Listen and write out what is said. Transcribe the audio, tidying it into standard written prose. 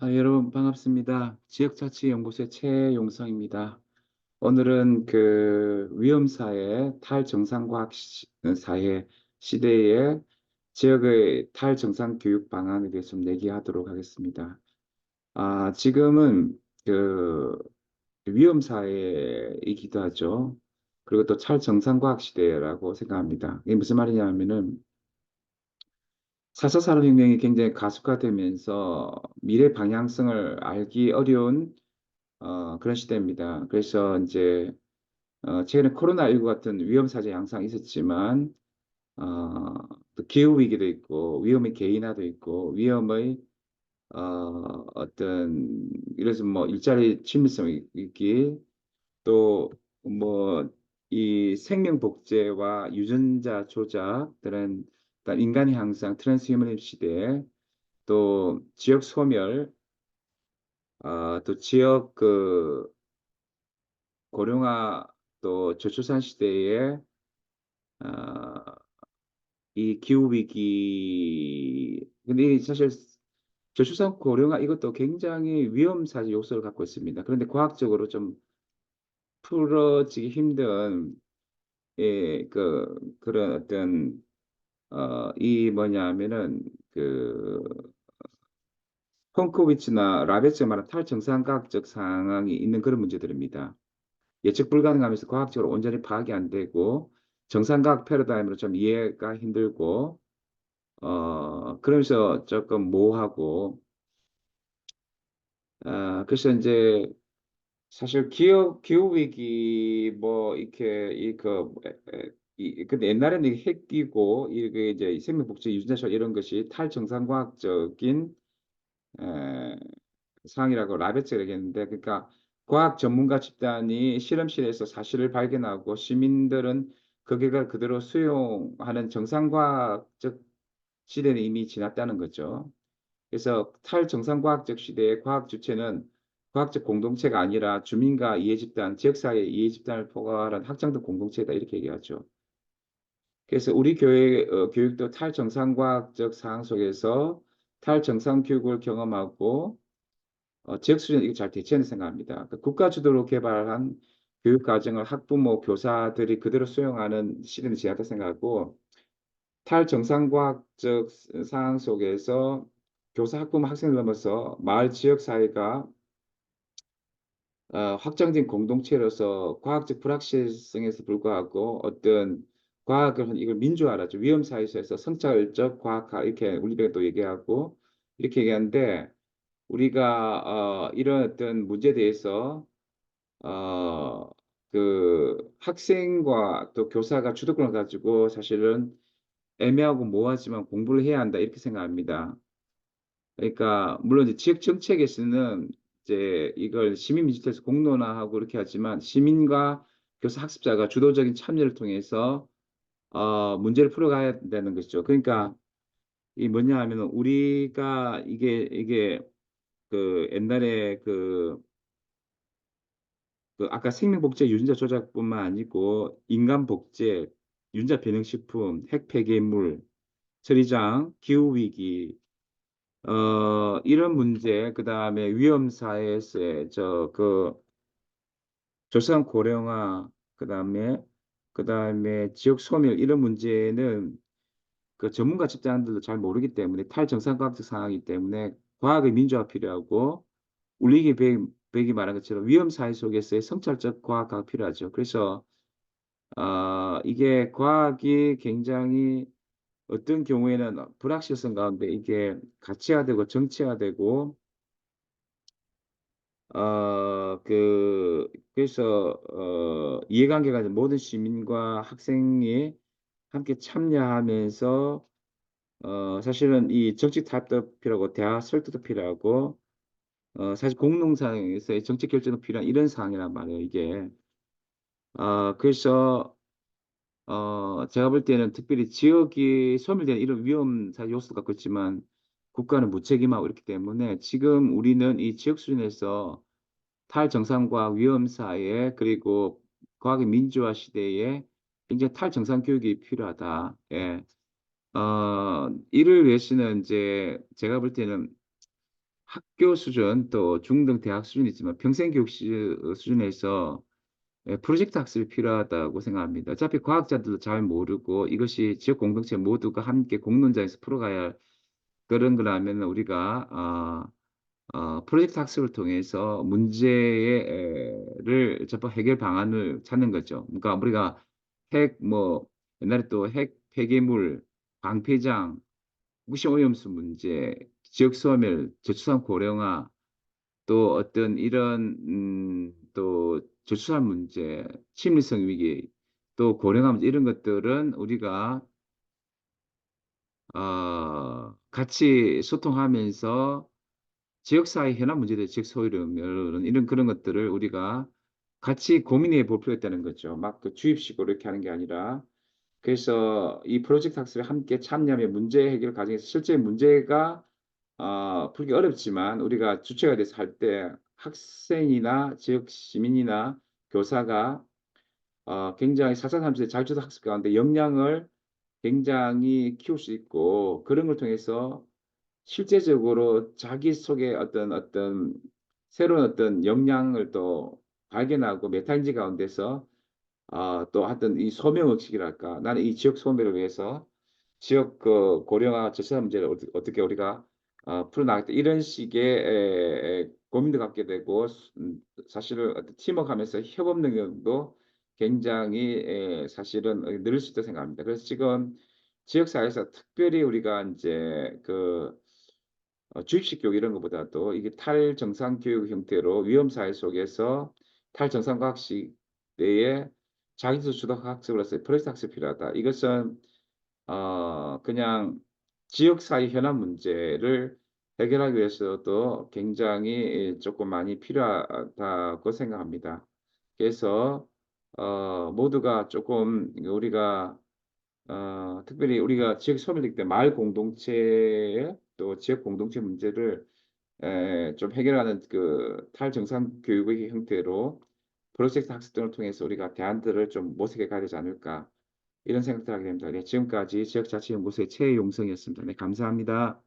여러분 반갑습니다. 지역자치연구소의 최용성입니다. 오늘은 그 위험사회 탈정상과학 사회 시대의 지역의 탈정상 교육 방안에 대해서 좀 얘기하도록 하겠습니다. 지금은 그 위험사회이기도 하죠. 그리고 또 탈정상과학 시대라고 생각합니다. 이게 무슨 말이냐면은 4차 산업혁명이 굉장히 가속화되면서 미래 방향성을 알기 어려운 그런 시대입니다. 그래서 이제 최근에 코로나19 같은 위험 사태 항상 있었지만 또 기후 위기도 있고 위험의 개인화도 있고 위험의 어떤 이래서 뭐 일자리 친밀성 위기 또 뭐 이 생명 복제와 유전자 조작 그런 그러니까 인간의 향상 트랜스휴머니즘 시대에 또 지역 소멸 또 지역 고령화 또 저출산 시대에 어, 이 기후 위기 근데 이 사실 저출산 고령화 이것도 굉장히 위험사지 요소를 갖고 있습니다. 그런데 과학적으로 좀 풀어지기 힘든 그런 어떤 이 뭐냐면은 그 펑코비치나 라베츠가 말한 탈정상과학적 상황이 있는 그런 문제들입니다. 예측 불가능하면서 과학적으로 온전히 파악이 안 되고 정상과학 패러다임으로 좀 이해가 힘들고 그러면서 조금 모호하고 그래서 이제 사실 기후 위기 뭐 이렇게 근데 옛날에는 이게 핵기고 이게 이제 생명복지 유전자 이런 것이 탈정상과학적인 에, 상황이라고 라베츠가 얘기했는데 그러니까 과학 전문가 집단이 실험실에서 사실을 발견하고 시민들은 그 결과를 그대로 수용하는 정상과학적 시대는 이미 지났다는 거죠. 그래서 탈정상과학적 시대의 과학 주체는 과학적 공동체가 아니라 주민과 이해집단, 지역사회 이해집단을 포괄한 학장 등 공동체다 이렇게 얘기하죠. 그래서 우리 교회 교육도 탈정상과학적 상황 속에서 탈정상 교육을 경험하고 지역 수준은 이거 잘 대체한다 생각합니다. 그 국가 주도로 개발한 교육 과정을 학부모, 교사들이 그대로 수용하는 시대는 지났다 생각하고 탈정상과학적 상황 속에서 교사, 학부모, 학생을 넘어서 마을 지역 사회가 확장된 공동체로서 과학적 불확실성에서 불구하고 어떤 과학을 이걸 민주화라죠. 위험 사회에서 성찰적 과학화 이렇게 우리가 또 얘기하고 이렇게 얘기하는데 우리가 이런 어떤 문제에 대해서 어, 그 학생과 또 교사가 주도권을 가지고 사실은 애매하고 모호하지만 공부를 해야 한다 이렇게 생각합니다. 그러니까 물론 이제 지역 정책에서는 이제 이걸 시민 민주화에서 공론화하고 이렇게 하지만 시민과 교사 학습자가 주도적인 참여를 통해서 문제를 풀어가야 되는 것이죠. 그러니까 이 뭐냐 하면은 우리가 이게 그 옛날에 그 아까 생명복제 유전자 조작뿐만 아니고 인간 복제, 유전자 변형식품, 핵 폐기물, 처리장, 기후 위기 이런 문제, 그다음에 위험 사회에서의 조성 고령화, 그다음에 지역 소멸 이런 문제는 그 전문가 집단들도 잘 모르기 때문에 탈정상과학적 상황이기 때문에 과학의 민주화 필요하고 울리기 백이 말한 것처럼 위험 사회 속에서의 성찰적 과학가 필요하죠. 그래서 이게 과학이 굉장히 어떤 경우에는 불확실성 가운데 이게 가치화되고 정치화되고 그래서 이해관계가 있는 모든 시민과 학생이 함께 참여하면서 사실은 이 정치 타협도 필요하고 대화 설득도 필요하고 사실 공농상에서의 정책 결정도 필요한 이런 상황이란 말이에요, 이게. 그래서 제가 볼 때는 특별히 지역이 소멸되는 이런 위험 사실 요소도 갖고 있지만 국가는 무책임하고 이렇기 때문에 지금 우리는 이 지역 수준에서 탈정상과학 위험 사회에 그리고 과학의 민주화 시대에 굉장히 탈정상 교육이 필요하다. 예. 이를 위해서는 이제 제가 볼 때는 학교 수준 또 중등 대학 수준이 있지만 평생교육 수준에서 프로젝트 학습이 필요하다고 생각합니다. 어차피 과학자들도 잘 모르고 이것이 지역 공동체 모두가 함께 공론장에서 풀어가야 할 그런 거라면 우리가 프로젝트 학습을 통해서 문제를 전부 해결 방안을 찾는 거죠. 그러니까 우리가 뭐 옛날에 또 핵 폐기물, 방패장, 무시 오염수 문제, 지역 소멸, 저출산 고령화, 또 어떤 이런 또 저출산 문제, 심리성 위기, 또 고령화 문제 이런 것들은 우리가 같이 소통하면서 지역사회 현안 문제들, 지역 소외론 이런 그런 것들을 우리가 같이 고민해 볼 필요가 있다는 거죠. 막 그 주입식으로 이렇게 하는 게 아니라. 그래서 이 프로젝트 학습에 함께 참여하면 문제 해결 과정에서 실제 문제가 풀기 어렵지만 우리가 주체가 돼서 할 때 학생이나 지역 시민이나 교사가 굉장히 사사삼스의 자율주도 학습 가운데 역량을 굉장히 키울 수 있고 그런 걸 통해서 실제적으로 자기 속에 어떤 새로운 어떤 역량을 또 발견하고 메타인지 가운데서 또 하여튼 이 소명의식이랄까 나는 이 지역 소멸을 위해서 지역 그 고령화 저출산 문제를 어떻게 우리가 풀어나가겠다 이런 식의 고민도 갖게 되고 사실은 어떤 팀워크하면서 협업 능력도 굉장히 사실은 늘을 수 있다고 생각합니다. 그래서 지금 지역사회에서 특별히 우리가 이제 그 주입식 교육 이런 것보다도 이게 탈정상 교육 형태로 위험사회 속에서 탈정상과학 시대에 자기주도 주도 학습으로서 프로젝트 학습이 필요하다. 이것은 그냥 지역사회 현안 문제를 해결하기 위해서도 굉장히 조금 많이 필요하다고 생각합니다. 그래서 모두가 조금 우리가 특별히 우리가 지역 소멸되기 때문에 마을 공동체 또 지역 공동체 문제를 좀 해결하는 그 탈정상 교육의 형태로 프로젝트 학습 등을 통해서 우리가 대안들을 좀 모색해 가야 되지 않을까 이런 생각들 하게 됩니다. 네, 지금까지 지역자치연구소의 최용성이었습니다. 네, 감사합니다.